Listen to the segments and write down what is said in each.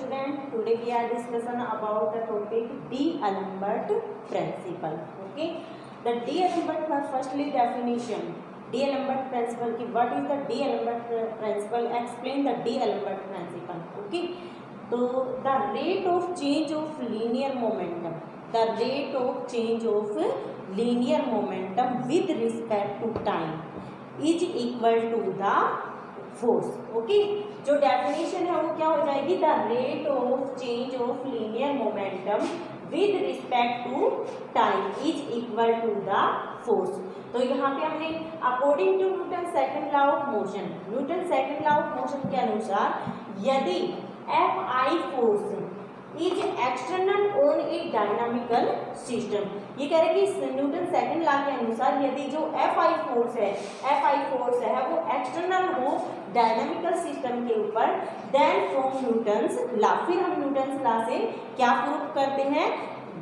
student, today we are discussing about the topic D'Alembert principle. Okay, the D'Alembert firstly definition. D'Alembert principle की what is the D'Alembert principle? Explain the D'Alembert principle. Okay, so the rate of change of linear momentum. The rate of change of linear momentum with respect to time is equal to the force. Okay, जो definition है वो क्या हो जाएगी? The rate of change of linear momentum with respect to time is equal to the force. तो यहाँ पे हमने according to Newton second law of motion, Newton second law of motion के अनुसार यदि F I force is external on a dynamical system, ये कह रहे कि न्यूटन सेकंड लॉ के अनुसार यदि जो एफ आई फोर्स है वो एक्सटर्नल हो डायनामिकल सिस्टम के ऊपर, देन फ्रॉम न्यूटन्स लॉ, फिर हम न्यूटन्स लॉ से क्या प्रूव करते हैं?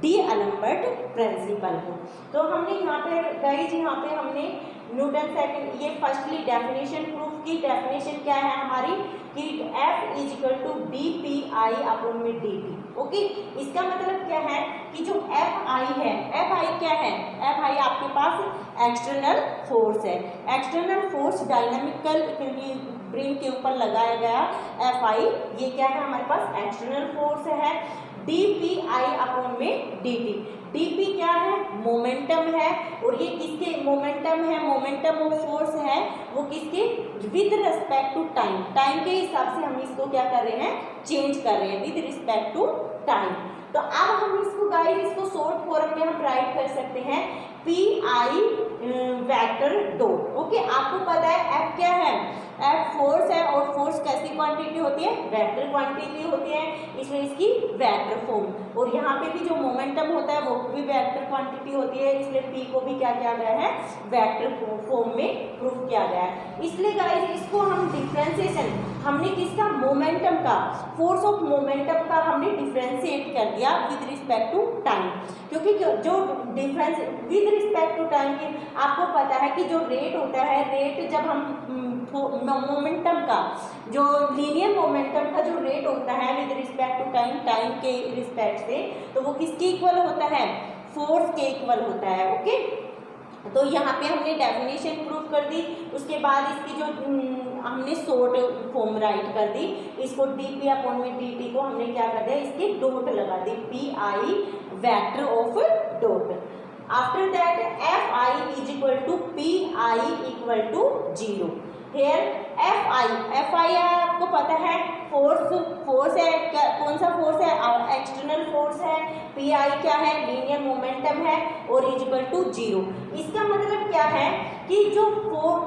D'Alembert प्रिंसिपल को. तो हमने यहाँ पे गाइस, यहाँ पे हमने न्यूटन सेकंड, ये फर्स्टली डेफिनेशन प्रूफ की. डेफिनेशन क्या है हमारी कि F is equal to D P I upon में डी टी. ओके, इसका मतलब क्या है कि जो एफ आई है, एफ आई क्या है? एफ आई आपके पास एक्सटर्नल फोर्स है. एक्सटर्नल फोर्स डायनामिकल ब्रिम के ऊपर लगाया गया एफ आई, ये क्या है हमारे पास? एक्सटर्नल फोर्स है. डी पी आई अपॉन में डी टी. डी पी क्या है? मोमेंटम है. और ये किसके मोमेंटम है? मोमेंटम ऑफ फोर्स है वो किसके? With respect to time. Time के हिसाब से हम इसको क्या कर रहे हैं? चेंज कर रहे हैं विद रिस्पेक्ट टू टाइम. तो अब हम इसको गाइस, इसको शॉर्ट फॉर्म में हम राइट कर सकते हैं P I vector dot. Okay, आपको पता है एफ क्या है? एफ फोर्स है और फोर्स कैसी क्वांटिटी होती है? वेक्टर क्वांटिटी होती है, इसलिए इसकी वेक्टर फॉर्म. और यहाँ पे भी जो मोमेंटम होता है वो भी वेक्टर क्वांटिटी होती है, इसलिए पी को भी क्या किया गया है? वेक्टर फॉर्म में प्रूफ किया गया है. इसलिए गाइस इसको हम डिफरेंशिएशन हमने किसका? मोमेंटम का, फोर्स ऑफ मोमेंटम का हमने डिफरेंशिएट कर दिया विद रिस्पेक्ट टू टाइम. क्योंकि जो difference with respect to time की आपको पता है कि जो रेट होता है, रेट जब हम मोमेंटम का, जो लीनियर मोमेंटम का जो रेट होता है with respect to time, time के रिस्पेक्ट से, तो वो किसके इक्वल होता है? फोर्स के इक्वल होता है. ओके, तो यहाँ पे हमने डेफिनेशन प्रूव कर दी. उसके बाद इसकी जो हमने शॉर्ट फॉर्म राइट कर दी, इसको डी पी अपॉन में डी टी को हमने क्या कर दिया? इसकी डॉट लगा दी, P I vector of dot. After that F I is equal to P I equal to 0. Here F I आपको पता है फोर्स है. कौन सा फोर्स है? एक्सटर्नल फोर्स है. पी आई क्या है? लीनियर मोमेंटम है और इज इक्वल टू 0. इसका मतलब क्या है कि जो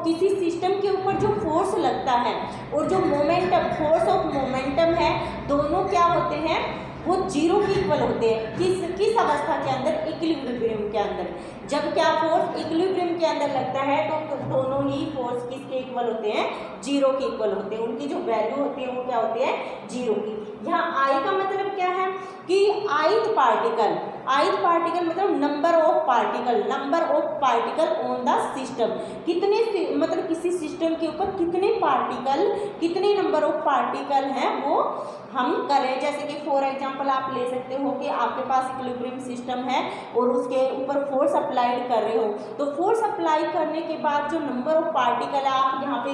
किसी सिस्टम के ऊपर जो फोर्स लगता है और जो मोमेंटम, फोर्स ऑफ मोमेंटम है, दोनों क्या होते हैं? वो 0 के इक्वल होते हैं. किस अवस्था के अंदर? इक्विलिब्रियम के अंदर. जब क्या फोर्स इक्विलिब्रियम के अंदर लगता है तो दोनों ही फोर्स किसके इक्वल होते हैं? 0 के इक्वल होते हैं. उनकी जो वैल्यू होती है वो क्या होती है? 0 की. यहाँ आई का मतलब क्या है कि ith पार्टिकल मतलब number of particle on the system. कितने मतलब किसी सिस्टम के ऊपर कितने पार्टिकल, कितने नंबर ऑफ पार्टिकल हैं वो हम करें. जैसे कि फॉर एग्जांपल आप ले सकते हो कि आपके पास इक्विलिब्रियम सिस्टम है और उसके ऊपर फोर्स अप्लाइड कर रहे हो, तो फोर्स अप्लाई करने के बाद जो नंबर ऑफ पार्टिकल है आप यहाँ पे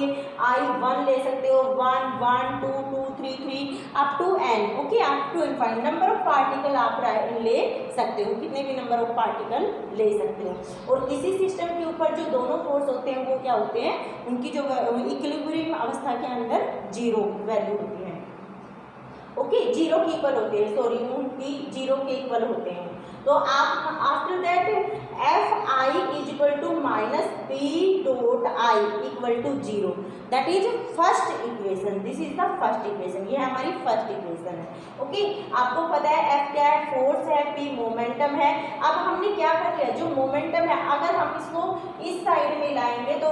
I1 ले सकते हो, 1 1 2 2 3 3 up to n. Okay, up to infinite number of particle आप ले सकते हो, कितने भी नंबर ऑफ पार्टिकल ले सकते हो. और किसी सिस्टम के ऊपर जो दोनों फोर्स होते हैं वो क्या होते हैं? उनकी जो इक्विलिब्रियम अवस्था के अंदर 0 वैल्यू होती है. ओके, 0 के इक्वल होते हैं, सॉरी, उनकी 0 के इक्वल होते हैं. तो आप after that F I is equal to minus P dot I equal to 0. That is first equation. This is the first equation. ये हमारी फर्स्ट इक्वेशन है. ओके, आपको पता है एफ क्या है? फोर्स है. पी मोमेंटम है. अब हमने क्या कर लिया? जो मोमेंटम है अगर हम इसको इस साइड में लाएंगे तो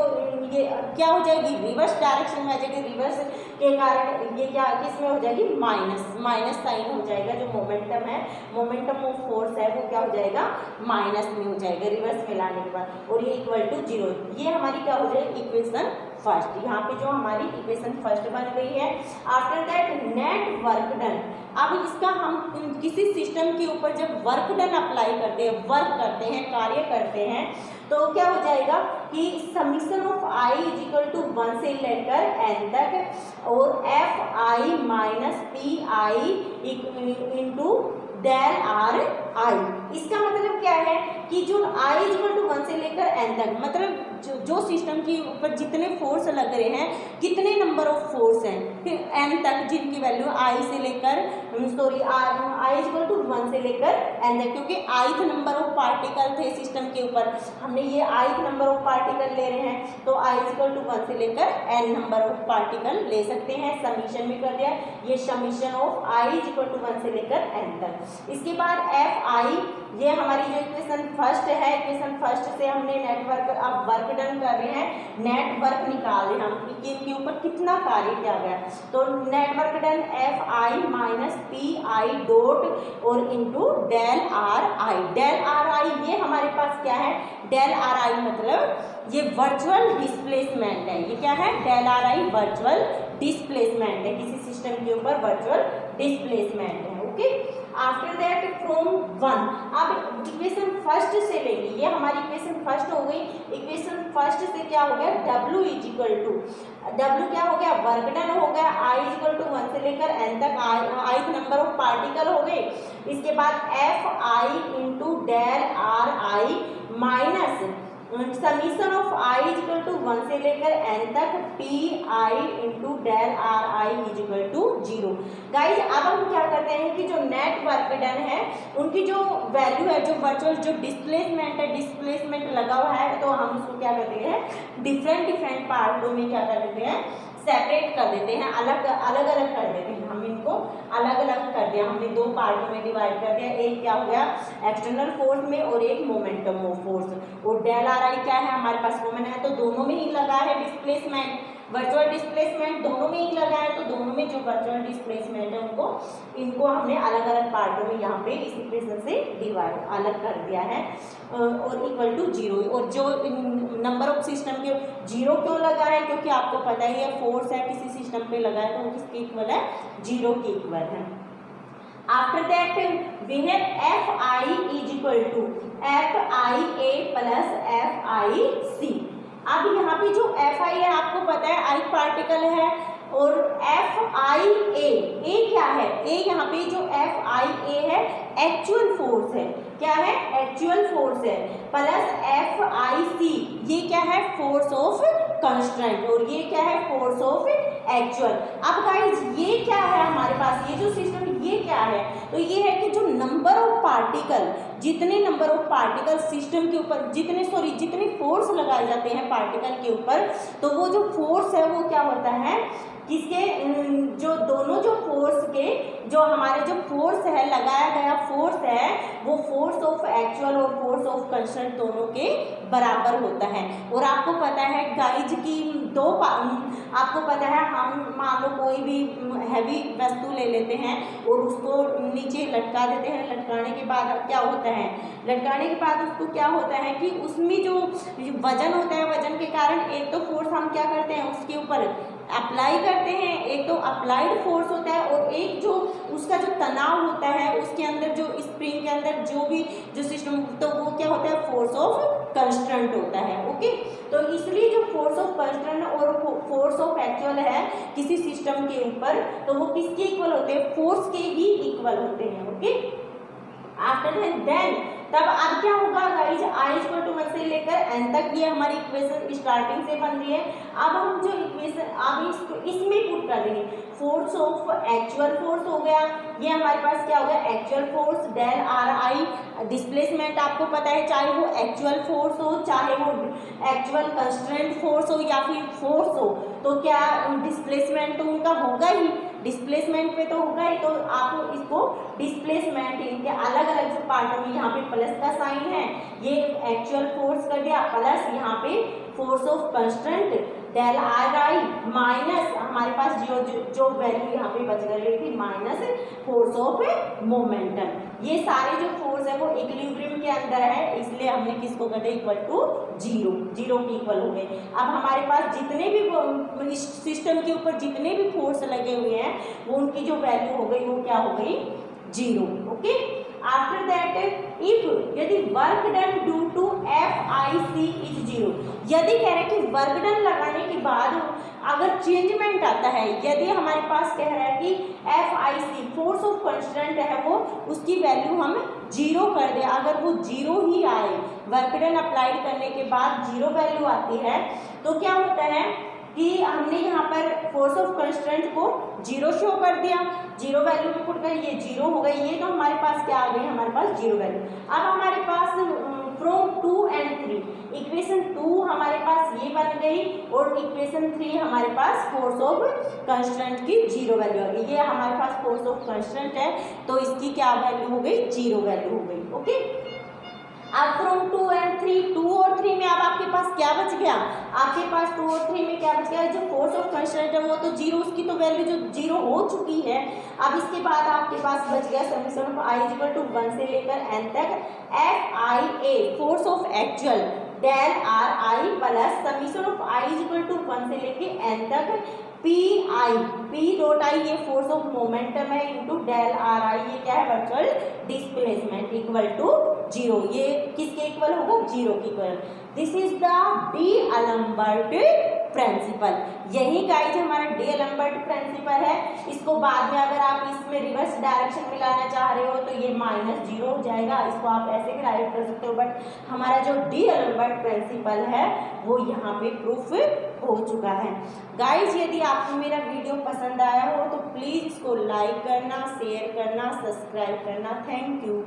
ये क्या हो जाएगी? रिवर्स डायरेक्शन में आ जाएगी. रिवर्स के कारण ये क्या किस में हो जाएगी? माइनस साइन हो जाएगा. जो मोमेंटम है, मोमेंटम ऑफ फोर्स है, वो क्या हो जाएगा? माइनस में हो जाएगा रिवर्स में लाने के बाद. और ये इक्वल टू 0. ये हमारी क्या हो जाएगी? Equation first. यहाँ पे जो हमारी इक्वेशन फर्स्ट बन गई है। After that net work done. अब इसका हम किसी सिस्टम के ऊपर जब वर्क डन अप्लाई करते हैं, वर्क करते हैं, कार्य करते हैं, तो क्या हो जाएगा कि summation of I is equal to 1 से लेकर n तक और F I minus P I into del R I. इसका मतलब क्या है कि जो i इज इक्वल टू 1 से लेकर n तक, मतलब जो सिस्टम के ऊपर जितने फोर्स लग रहे हैं, कितने नंबर ऑफ फोर्स हैं, फिर n तक जिनकी वैल्यू i से लेकर i इज इक्वल टू 1 से लेकर n तक, क्योंकि ith नंबर ऑफ पार्टिकल थे सिस्टम के ऊपर, हमने ये ith नंबर ऑफ पार्टिकल ले रहे हैं, तो i इज इक्वल टू 1 से लेकर n नंबर ऑफ पार्टिकल ले सकते हैं। समीशन भी कर दिया, ये summation of i is equal to 1 से लेकर n तक। इसके बाद एफ आई, ये हमारी जो इक्वेशन फर्स्ट है, इक्वेशन फर्स्ट से हमने नेटवर्क, अब वर्क डन कर रहे हैं, नेटवर्क निकाल रहे हैं हम कि इनके ऊपर कितना कार्य किया गया। तो net work done F I minus P I dot और into del R I. Del R I ये हमारे पास क्या है, डेल आर आई मतलब ये वर्चुअल डिस्प्लेसमेंट है। ये क्या है, del R I virtual displacement है, किसी सिस्टम के ऊपर वर्चुअल डिस्प्लेसमेंट है। ओके, आफ्टर दैट फ्रॉम 1, अब इक्वेशन फर्स्ट से लेंगे, ये हमारी इक्वेशन फर्स्ट हो गई। इक्वेशन फर्स्ट से क्या हो गया, W is equal to, W क्या हो गया, वर्क डन हो गया, I इज इक्वल टू 1 से लेकर n तक ith नंबर ऑफ पार्टिकल हो गए। इसके बाद F I into del R I minus summation of i is equal to 1 से लेकर n तक P I into del R I is equal to 0। Guys अब हम क्या करते हैं कि जो नेट वर्क डन है उनकी जो वैल्यू है, जो वर्चुअल जो डिस्प्लेसमेंट है, डिस्प्लेसमेंट लगा हुआ है, तो हम उसको क्या करते हैं, डिफरेंट पार्टों में क्या कर देते हैं, सेपरेट कर देते हैं, अलग अलग कर देते हैं। हम इनको अलग अलग कर दिया, हमने दो पार्टों में डिवाइड कर दिया। एक क्या हो गया, एक्सटर्नल फोर्स में, और एक मोमेंटम ऑफ फोर्स। और डेल आर आई क्या है, हमारे पास मोमेंट है, तो दोनों में ही लगा है डिस्प्लेसमेंट, वर्चुअल डिस्प्लेसमेंट दोनों में ही लगा है, तो दोनों में जो वर्चुअल डिस्प्लेसमेंट है इनको हमने अलग अलग पार्टों में यहाँ पे इस इक्वेशन से डिवाइड अलग कर दिया है, और इक्वल टू 0। और जो नंबर ऑफ सिस्टम के 0 क्यों लगा है, क्योंकि आपको पता ही है फोर्स है किसी सिस्टम पे लगा है तो वो किसके इक्वल है, 0 के इक्वल है। After that we have F I is equal to F I A plus F I C. अब यहाँ पे जो एफ आई है आपको पता है आई पार्टिकल है, और एफ आई ए क्या है, ए यहाँ पे जो एफ आई ए है एक्चुअल फोर्स है, क्या है, एक्चुअल फोर्स है, प्लस एफ आई सी ये क्या है, फोर्स ऑफ कंस्ट्रेंट, और ये क्या है, फोर्स ऑफ एक्चुअल। अब गाइस ये क्या है हमारे पास, ये जो सिस्टम ये क्या है, तो ये है कि जो नंबर ऑफ पार्टिकल, जितने नंबर ऑफ पार्टिकल सिस्टम के ऊपर, जितने फोर्स लगाए जाते हैं पार्टिकल के ऊपर, तो वो जो फोर्स है वो क्या होता है, किसके, जो दोनों जो फोर्स के, जो हमारे जो फोर्स है, लगाया गया फोर्स है, वो फोर्स ऑफ एक्चुअल और फोर्स ऑफ कंस्ट्रेंट दोनों के बराबर होता है। और आपको पता है गाइज की आपको पता है, हम मान लो कोई भी हैवी वस्तु ले लेते हैं और उसको नीचे लटका देते हैं, लटकाने के बाद अब क्या होता है, लटकाने के बाद उसको क्या होता है कि उसमें जो वजन होता है, वजन के कारण एक तो फोर्स हम क्या करते हैं उसके ऊपर अप्लाई करते हैं, एक तो अप्लाइड फोर्स होता है, और एक जो उसका जो तनाव होता है उसके अंदर, जो स्प्रिंग के अंदर जो भी जो सिस्टम, तो वो क्या होता है, फोर्स ऑफ कंस्ट्रेंट होता है। ओके, तो इसलिए जो फोर्स ऑफ कंस्ट्रेंट और फोर्स ऑफ एक्चुअल है किसी सिस्टम के ऊपर, तो वो किसके इक्वल होते हैं, फोर्स के ही इक्वल होते हैं। ओके, आफ्टर देन तब अब क्या होगा गाइज, आई इक्वल टू 1 से लेकर n तक ये हमारी इक्वेशन स्टार्टिंग से बन रही है। अब हम जो इक्वेशन अब इसको इसमें पुट कर देंगे, फोर्स ऑफ एक्चुअल फोर्स हो गया, ये हमारे पास क्या हो गया, actual force del R I, displacement आपको पता है, चाहे वो एक्चुअल फोर्स हो, चाहे वो एक्चुअल कंस्ट्रेंट फोर्स हो या फिर फोर्स हो, तो क्या डिस्प्लेसमेंट तो उनका होगा ही, डिस्प्लेसमेंट पे तो होगा ही, तो आप इसको डिस्प्लेसमेंट इनके अलग अलग जो पार्टों में, यहाँ पे प्लस का साइन है, ये एक्चुअल फोर्स कर दिया, प्लस यहाँ पे force of constant del R I minus हमारे पास जो वैल्यू यहाँ पे बच गई थी माइनस फोर्स ऑफ मोमेंटम। ये सारे जो फोर्स है वो इक्विलिब्रियम के अंदर है, इसलिए हमने किसको कर दिया इक्वल टू जीरो, जीरो के इक्वल हो गए। अब हमारे पास जितने भी इस सिस्टम के ऊपर जितने भी फोर्स लगे हुए हैं वो उनकी जो वैल्यू हो गई वो क्या हो गई zero. Okay, after that if यदि work done due to F I C is zero, यदि कह रहे हैं कि वर्क डन लगाने के बाद अगर चेंजमेंट आता है, यदि हमारे पास कह रहा है कि F I C force of constant है वो उसकी वैल्यू हम जीरो कर दे, अगर वो जीरो ही आए, वर्क डन अप्लाइड करने के बाद जीरो वैल्यू आती है तो क्या होता है कि हमने यहाँ पर फोर्स ऑफ कंस्टेंट को जीरो शो कर दिया, जीरो वैल्यू में पुट कर ये जीरो हो गई, ये तो हमारे पास क्या आ गई हमारे पास जीरो वैल्यू। अब हमारे पास फ्रॉम 2 and 3 इक्वेशन 2 हमारे पास ये बन गई और इक्वेशन 3 हमारे पास फोर्स ऑफ कंस्टेंट की जीरो वैल्यू आ गई। ये हमारे पास फोर्स ऑफ कंस्टेंट है तो इसकी क्या वैल्यू हो गई जीरो वैल्यू हो गई। ओके, अब फ्रॉम 2 and 3 2 और 3 में अब आपके पास क्या बच गया, आपके पास 2 और 3 में क्या बच गया, जो फोर्स ऑफ कंस्टेंट है वो तो जीरो, उसकी तो वैल्यू जो जीरो हो चुकी है। अब इसके बाद आपके पास बच गया समीकरण ऑफ आई इक्वल टू 1 से लेकर n तक F I A force of actual del R I plus समीकरण ऑफ आई इक्वल टू 1 से लेकर n तक P I P dot I ये फोर्स ऑफ मोमेंटम है इनटू डेल आर आई ये क्या है virtual displacement equal to zero. ये किसके इक्वल होगा जीरो के equal. This is the D'Alembert principle. यही गाइज हमारा डी-एलेम्बर्ट प्रिंसिपल है। इसको बाद में अगर आप इसमें रिवर्स डायरेक्शन में लाना चाह रहे हो तो ये माइनस जीरो हो जाएगा, इसको आप ऐसे भी राइट कर सकते हो, बट हमारा जो डी-एलेम्बर्ट प्रिंसिपल है वो यहाँ पे प्रूफ हो चुका है। गाइज यदि आपको मेरा वीडियो पसंद आया हो तो प्लीज़ इसको लाइक करना, शेयर करना, सब्सक्राइब करना। Thank you.